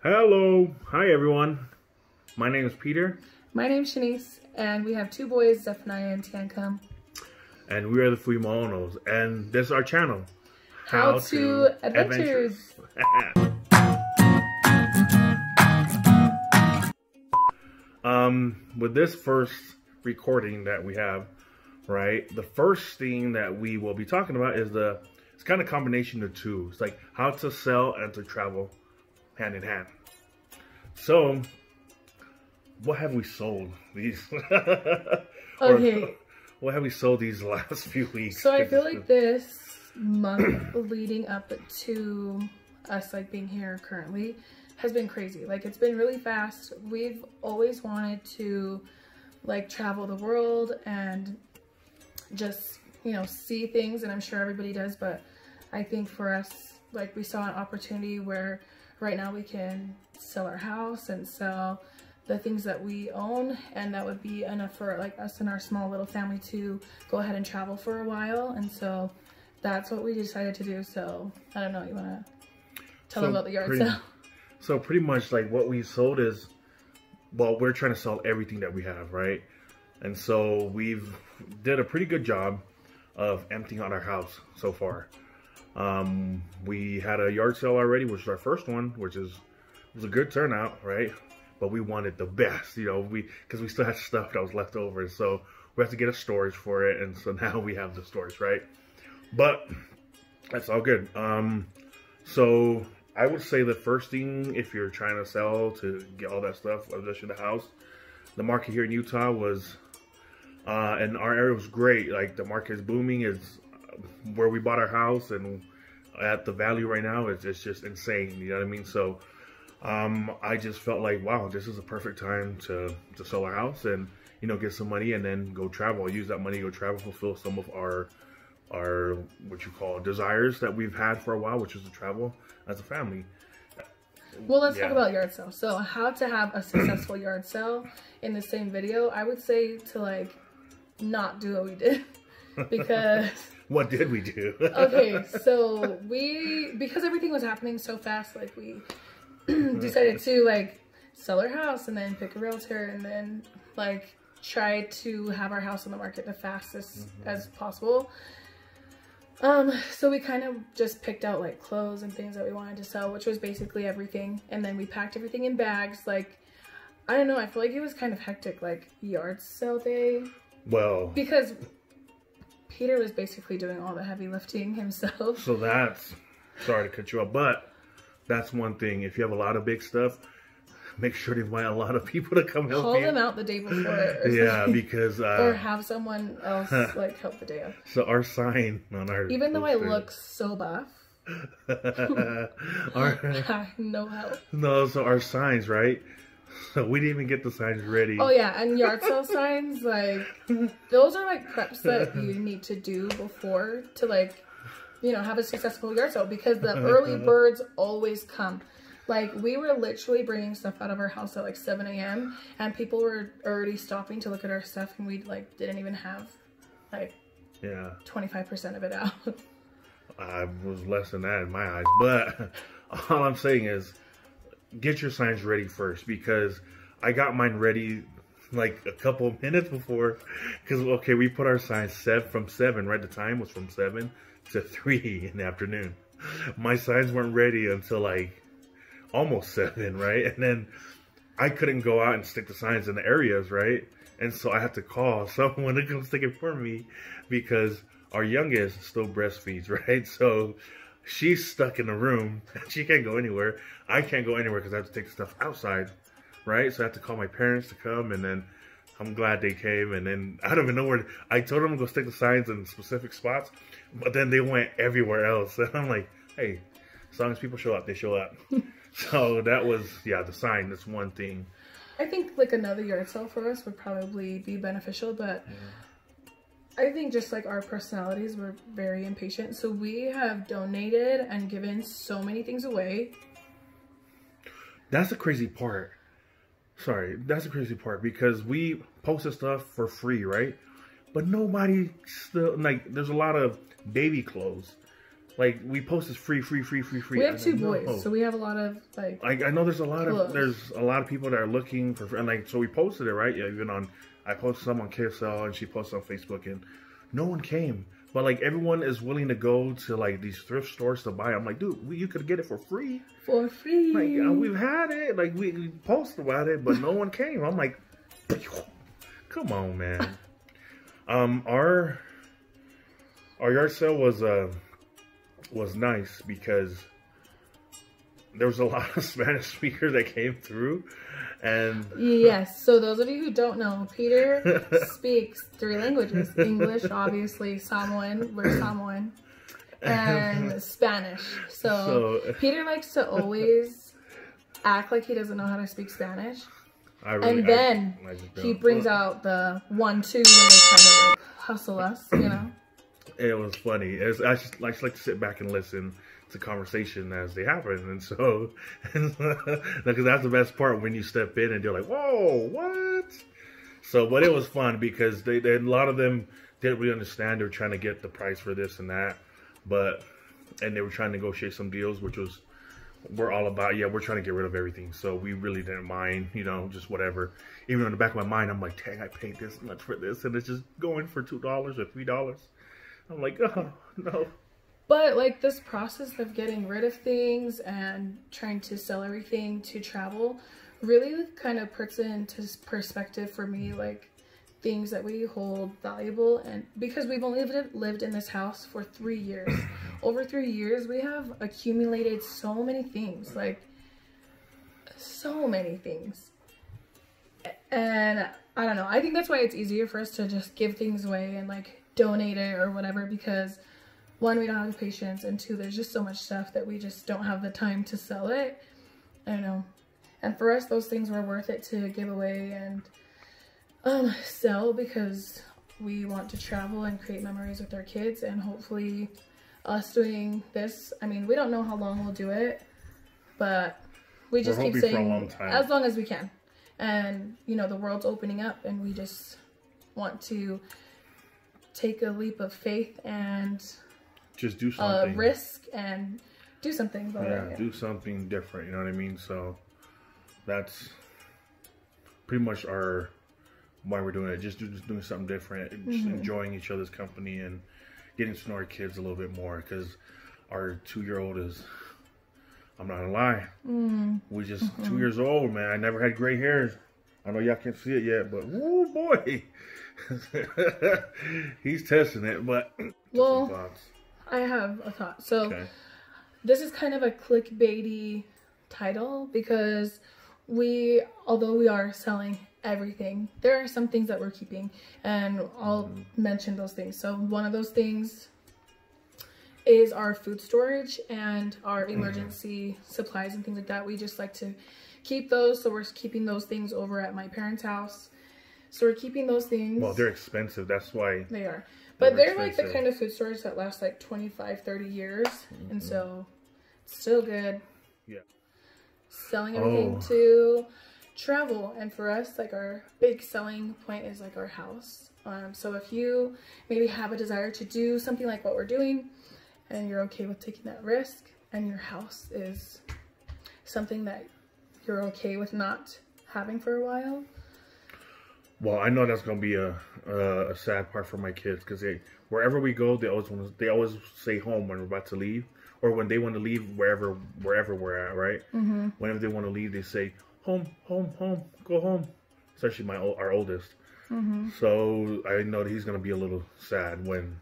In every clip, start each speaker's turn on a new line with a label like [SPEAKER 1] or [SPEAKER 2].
[SPEAKER 1] Hello. Hi, everyone. My name is Peter.
[SPEAKER 2] My name's Shanice, and we have two boys, Zephaniah and Tancum.
[SPEAKER 1] And we are the Fuimonos. And this is our channel.
[SPEAKER 2] How to Adventures.
[SPEAKER 1] With this first recording that we have, right, the first thing that we will be talking about is it's kind of combination of two. It's like how to sell and to travel hand in hand. So, what have we sold these?
[SPEAKER 2] Okay.
[SPEAKER 1] What have we sold these last few weeks?
[SPEAKER 2] So I feel like this month leading up to us like being here currently has been crazy. Like, it's been really fast. We've always wanted to like travel the world and just, you know, see things, and I'm sure everybody does, but I think for us, like, we saw an opportunity where right now we can sell our house and sell the things that we own, and that would be enough for like us and our small little family to go ahead and travel for a while. And so that's what we decided to do. So I don't know, you want to tell them about the yard sale?
[SPEAKER 1] So pretty much like what we sold is, well, we're trying to sell everything that we have, right? And so we've did a pretty good job of emptying out our house so far. We had a yard sale already, which is our first one, which was a good turnout, right? But we wanted the best, you know, because we still had stuff that was left over. So we have to get a storage for it. And so now we have the storage, right? But that's all good. So I would say the first thing, if you're trying to sell to get all that stuff, especially the house, the market here in Utah was, and our area was great. Like, the market is booming. It's where we bought our house, and at the value right now, it's just insane. You know what I mean? So I just felt like, wow, this is a perfect time to sell our house and, you know, get some money and then go travel. Use that money to go travel, fulfill some of our what you call desires that we've had for a while, which is to travel as a family.
[SPEAKER 2] Well, let's talk about yard sale. So how to have a successful yard sale in the same video. I would say to like not do what we did, because
[SPEAKER 1] what did we do?
[SPEAKER 2] Okay, so because everything was happening so fast, like we decided to like sell our house and then pick a realtor and then like try to have our house on the market the fastest as possible. So we kind of just picked out like clothes and things that we wanted to sell, which was basically everything. And then we packed everything in bags. Like, I don't know, I feel like it was kind of hectic, like yard sale day. Well, because Peter was basically doing all the heavy lifting himself.
[SPEAKER 1] So that's, sorry to cut you off, but that's one thing. If you have a lot of big stuff, make sure to invite a lot of people to come help you.
[SPEAKER 2] Call them out the day before.
[SPEAKER 1] Yeah, because
[SPEAKER 2] or have someone else like help the day of.
[SPEAKER 1] So our sign on our
[SPEAKER 2] even though I look so buff, no help.
[SPEAKER 1] No, so our signs, right? So we didn't even get the signs ready.
[SPEAKER 2] Oh yeah, and yard sale signs, like those are like preps that you need to do before to like, you know, have a successful yard sale, because the early birds always come. Like, we were literally bringing stuff out of our house at like 7 a.m. and people were already stopping to look at our stuff, and we like didn't even have like 25% of it out.
[SPEAKER 1] I was less than that in my eyes, but all I'm saying is get your signs ready first, because I got mine ready like a couple of minutes before, because okay, we put our signs from 7, right? The time was from 7 to 3 in the afternoon. My signs weren't ready until like almost 7, right? And then I couldn't go out and stick the signs in the areas, right? And so I had to call someone to come stick it for me, because our youngest still breastfeeds, right? So she's stuck in the room. She can't go anywhere. I can't go anywhere because I have to take the stuff outside, right? So I have to call my parents to come, and then I'm glad they came. And then I don't even know where, I told them to go stick the signs in specific spots, but then they went everywhere else. And I'm like, hey, as long as people show up, they show up. So that was, yeah, the sign, that's one thing.
[SPEAKER 2] I think like another yard sale for us would probably be beneficial, but I think just like our personalities, we're very impatient. So we have donated and given so many things away.
[SPEAKER 1] That's the crazy part. Sorry, that's the crazy part, because we posted stuff for free, right? But nobody still, like, there's a lot of baby clothes Like, we post this free.
[SPEAKER 2] We have two boys, so we have a lot of, like...
[SPEAKER 1] I know there's a lot
[SPEAKER 2] clothes.
[SPEAKER 1] of people that are looking for, and like, so we posted it, right? Yeah, even on, I posted some on KSL, and she posted on Facebook, and no one came. But like, everyone is willing to go to like these thrift stores to buy. I'm like, dude, you could get it for free.
[SPEAKER 2] For free.
[SPEAKER 1] Like, we've had it. Like, we posted about it, but no one came. I'm like, come on, man. Our yard sale was nice because there was a lot of Spanish speakers that came through, and
[SPEAKER 2] yes. So those of you who don't know, Peter speaks 3 languages: English, obviously, Samoan, we're Samoan, and Spanish. So Peter likes to always act like he doesn't know how to speak Spanish, and then he brings out the 1-2 when they try to like hustle us, you know.
[SPEAKER 1] It was funny. I just like to sit back and listen to conversation as they happen, and so because that's the best part when you step in and they're like, "Whoa, what?" So, but it was fun because they a lot of them didn't really understand. They were trying to get the price for this and that, and they were trying to negotiate some deals, which was we're all about. Yeah, we're trying to get rid of everything, so we really didn't mind, you know, just whatever. Even in the back of my mind, I'm like, "Dang, I paid this much for this, and it's just going for $2 or $3." I'm like, oh, no.
[SPEAKER 2] But, like, this process of getting rid of things and trying to sell everything to travel really kind of puts it into perspective for me, like, things that we hold valuable. And because we've only lived in this house for 3 years. Over 3 years, we have accumulated so many things. Like, so many things. And, I don't know. I think that's why it's easier for us to just give things away and, like, donate it or whatever, because 1, we don't have the patience, and 2, there's just so much stuff that we just don't have the time to sell it. I don't know. And for us, those things were worth it to give away and sell, because we want to travel and create memories with our kids. And hopefully us doing this, I mean, we don't know how long we'll do it, but we just keep saying for a long time, as long as we can. And, you know, the world's opening up, and we just want to take a leap of faith and
[SPEAKER 1] just do something,
[SPEAKER 2] risk and do something about it.
[SPEAKER 1] Yeah, do something different, you know what I mean? So that's pretty much why we're doing it. Just doing something different, just enjoying each other's company and getting to know our kids a little bit more, because our 2-year-old is, I'm not gonna lie, we just 2 years old, man. I never had gray hairs. I know y'all can't see it yet, but woo boy. He's testing it, but
[SPEAKER 2] well, I have a thought. So this is kind of a clickbaity title, because although we are selling everything, there are some things that we're keeping, and I'll mention those things. So one of those things is our food storage and our emergency supplies and things like that. We just like to keep those, so we're keeping those things over at my parents' house. So we're keeping those things. Well,
[SPEAKER 1] they're expensive. That's why.
[SPEAKER 2] They are. But they're like the kind of food storage that lasts like 25, 30 years. And so it's still good.
[SPEAKER 1] Yeah.
[SPEAKER 2] Selling everything to travel. And for us, like, our big selling point is like our house. So if you maybe have a desire to do something like what we're doing, and you're okay with taking that risk, and your house is something that you're okay with not having for a while.
[SPEAKER 1] Well, I know that's gonna be a sad part for my kids, because wherever we go, they always say home when we're about to leave, or when they want to leave wherever we're at, right? Whenever they want to leave, they say home, home, home, go home. Especially our oldest. So I know that he's gonna be a little sad when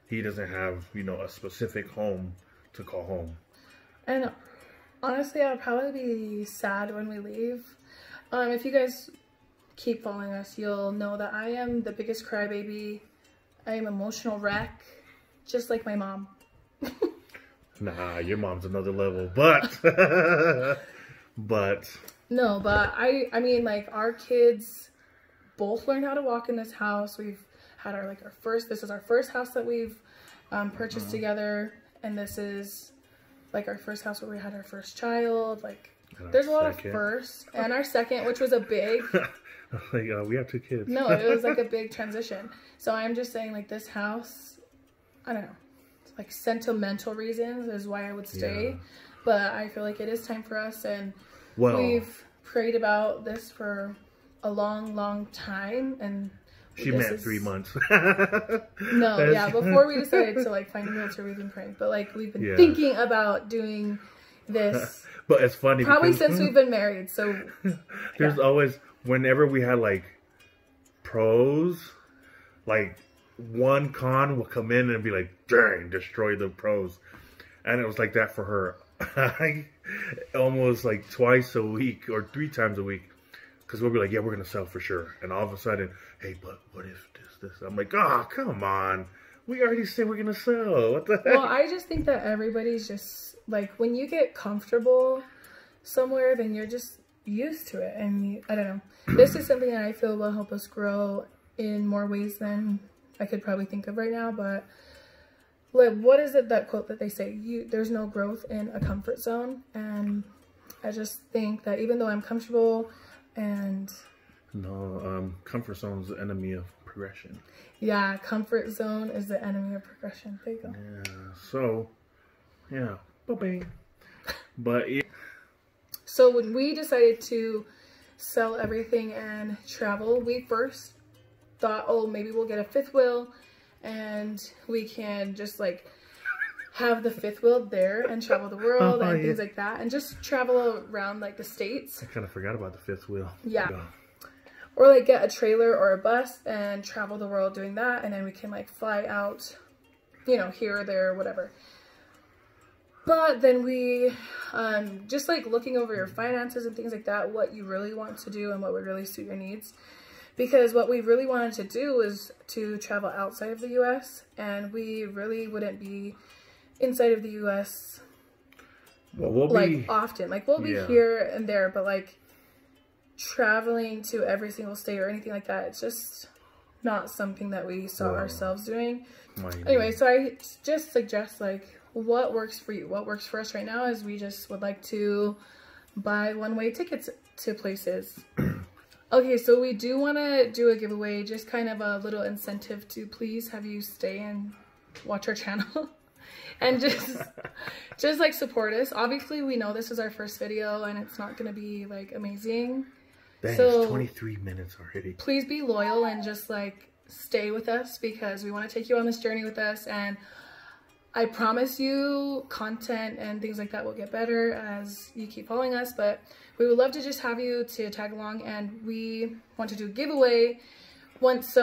[SPEAKER 1] he doesn't have, you know, a specific home to call home.
[SPEAKER 2] And honestly, I'll probably be sad when we leave. If you guys keep following us, you'll know that I am the biggest crybaby. I am emotional wreck, just like my mom.
[SPEAKER 1] Nah, your mom's another level, but
[SPEAKER 2] no, but I mean, like, our kids both learned how to walk in this house. We've had this is our first house that we've purchased together, and this is like our first house where we had our first child. Like, there's a lot of firsts, and our second, which was a big
[SPEAKER 1] like, we have 2 kids.
[SPEAKER 2] No, it was like a big transition. So I'm just saying, like, this house, I don't know. like sentimental reasons is why I would stay.
[SPEAKER 1] Yeah.
[SPEAKER 2] But I feel like it is time for us, and
[SPEAKER 1] Well,
[SPEAKER 2] we've prayed about this for a long time, and
[SPEAKER 1] she meant 3 months.
[SPEAKER 2] No, yeah, before we decided to like find a realtor, we've been praying, but like we've been thinking about doing this.
[SPEAKER 1] But it's funny
[SPEAKER 2] probably
[SPEAKER 1] because,
[SPEAKER 2] since we've been married. So
[SPEAKER 1] there's always, whenever we had like pros, like one con will come in and be like, dang, destroy the pros. And it was like that for her. Almost like twice a week or 3 times a week. Because we'll be like, yeah, we're going to sell for sure. And all of a sudden, hey, but what if this? I'm like, oh, come on. We already said we're going to sell. What the heck?
[SPEAKER 2] Well, I just think that everybody's just, like, when you get comfortable somewhere, then you're just used to it. And I don't know. This is something that I feel will help us grow in more ways than I could probably think of right now. But, like, what is it, that quote that they say? There's no growth in a comfort zone. And I just think that even though I'm comfortable and...
[SPEAKER 1] No, comfort zone is the enemy of progression.
[SPEAKER 2] Yeah, comfort zone is the enemy of progression. There you go.
[SPEAKER 1] Yeah, so, yeah, bye-bye. But, yeah.
[SPEAKER 2] So when we decided to sell everything and travel, we first thought, oh, maybe we'll get a 5th wheel and we can just like have the 5th wheel there and travel the world and things like that, and just travel around like the States.
[SPEAKER 1] I kind of forgot about the 5th wheel.
[SPEAKER 2] Yeah. Or like get a trailer or a bus and travel the world doing that, and then we can like fly out, you know, here or there, whatever. But then we, just like looking over your finances and things like that, what you really want to do and what would really suit your needs. Because what we really wanted to do is to travel outside of the U.S. and we really wouldn't be inside of the U.S.
[SPEAKER 1] Well, we'll
[SPEAKER 2] like
[SPEAKER 1] be
[SPEAKER 2] often. Like we'll be here and there, but like traveling to every single state or anything like that, it's just not something that we saw ourselves doing. Anyway, so I just suggest like what works for you. What works for us right now is we just would like to buy one-way tickets to places. Okay, so we do want to do a giveaway, just kind of a little incentive to please have you stay and watch our channel and just like support us. Obviously, we know this is our first video and it's not going to be like amazing.
[SPEAKER 1] Dang,
[SPEAKER 2] so
[SPEAKER 1] it's 23 minutes already.
[SPEAKER 2] Please be loyal and just like stay with us, because we want to take you on this journey with us, and I promise you content and things like that will get better as you keep following us. But we would love to just have you to tag along, and we want to do a giveaway once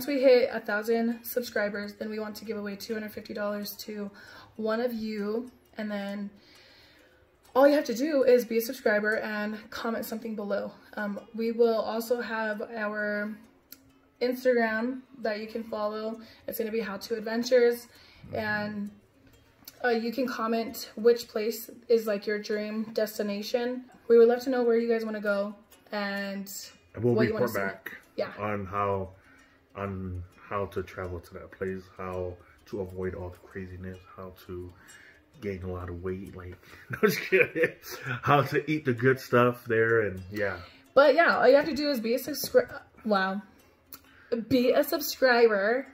[SPEAKER 2] we hit 1,000 subscribers, then we want to give away $250 to one of you, and then all you have to do is be a subscriber and comment something below. We will also have our Instagram that you can follow. It's going to be How To Adventures, and you can comment which place is like your dream destination. We would love to know where you guys want to go, and
[SPEAKER 1] we'll
[SPEAKER 2] what you want to
[SPEAKER 1] report back on how to travel to that place, how to avoid all the craziness, how to gain a lot of weight, like no, just kidding. How to eat the good stuff there, and
[SPEAKER 2] But yeah, all you have to do is be a be a subscriber.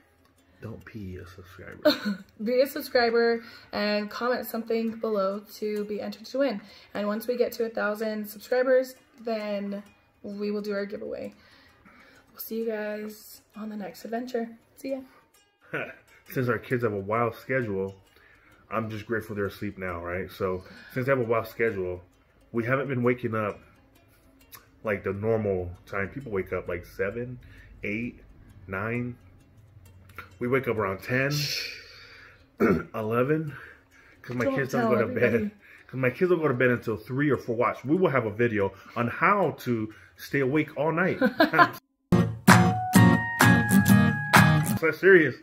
[SPEAKER 1] Don't be a subscriber.
[SPEAKER 2] Be a subscriber and comment something below to be entered to win. And once we get to 1,000 subscribers, then we will do our giveaway. We'll see you guys on the next adventure. See ya.
[SPEAKER 1] Since our kids have a wild schedule, I'm just grateful they're asleep now, right? So since they have a wild schedule, we haven't been waking up like the normal time. People wake up like 7, 8, 9. We wake up around 10, 11, because my kids don't go to bed. Because my kids don't go to bed until 3 or 4. Watch, we will have a video on how to stay awake all night. It's not serious.